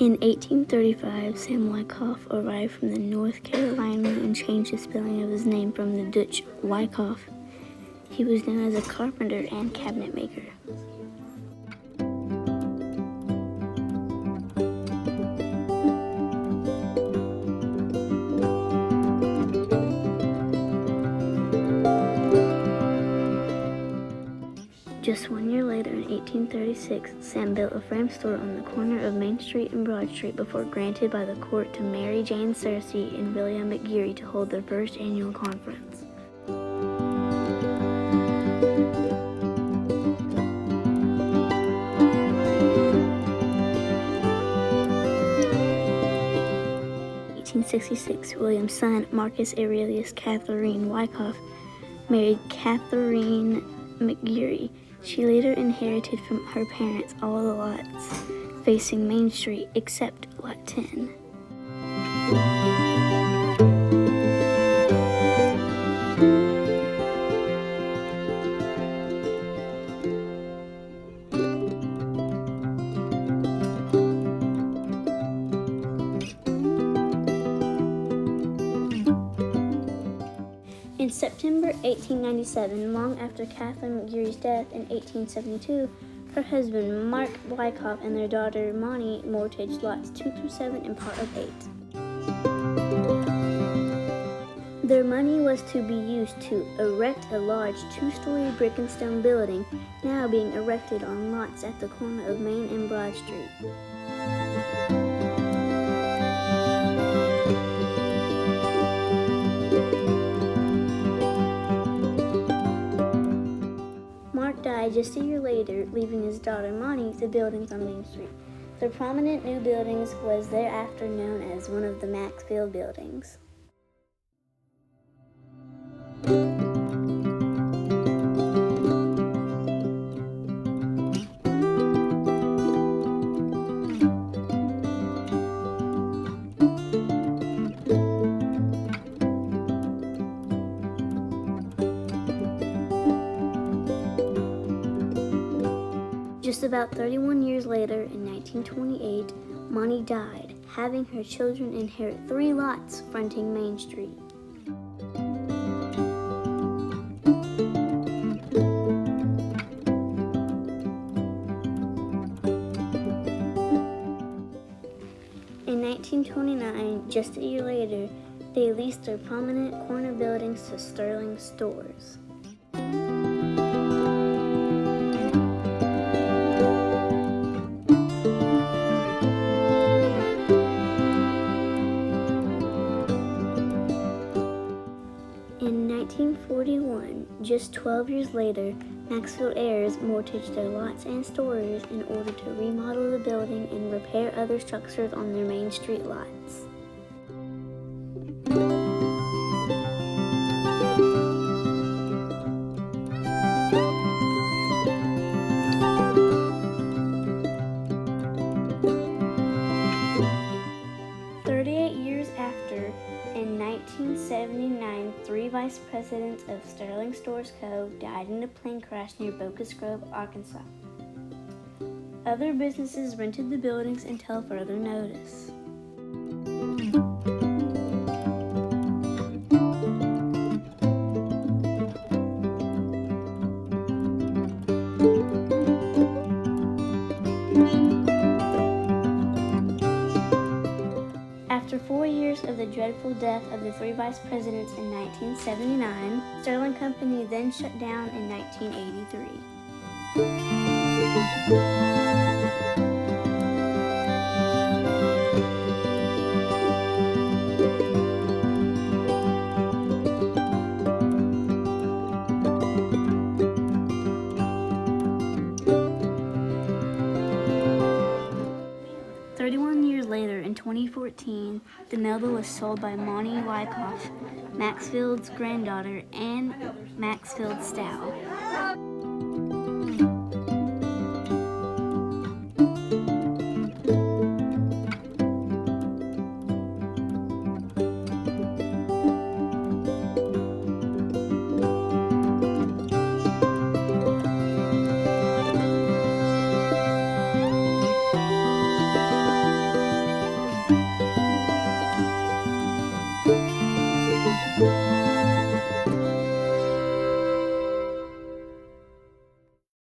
In 1835, Sam Wyckoff arrived from the North Carolina and changed the spelling of his name from the Dutch Wyckoff. He was known as a carpenter and cabinet maker. Just 1 year later, in 1836, Sam built a frame store on the corner of Main Street and Broad Street before granted by the court to Mary Jane Searcy and William McGeary to hold their first annual conference. In 1866, William's son, Marcus Aurelius Catherine Wyckoff, married Catherine McGeary. She later inherited from her parents all the lots facing Main Street except Lot 10. In September 1897, long after Catherine McGeary's death in 1872, her husband, Mark Wyckoff, and their daughter, Monty, mortgaged lots 2 through 7 and part of 8. Their money was to be used to erect a large 2-story brick and stone building, now being erected on lots at the corner of Main and Broad Street. Mark died just a year later, leaving his daughter Monty the buildings on Main Street. The prominent new buildings was thereafter known as one of the Maxfield Buildings. Just about 31 years later, in 1928, Monty died, having her children inherit 3 lots fronting Main Street. In 1929, just a year later, they leased their prominent corner buildings to Sterling Stores. In 1941, just 12 years later, Maxfield heirs mortgaged their lots and stores in order to remodel the building and repair other structures on their Main Street lots. In 1979, 3 vice presidents of Sterling Stores Co. died in a plane crash near Bocas Grove, Arkansas. Other businesses rented the buildings until further notice. After 4 years of the dreadful death of the 3 vice presidents in 1979, Sterling Company then shut down in 1983. 31 years later, in 2014, the Melba was sold by Monty Wyckoff, Maxfield's granddaughter, and Maxfield Sterling. Bye.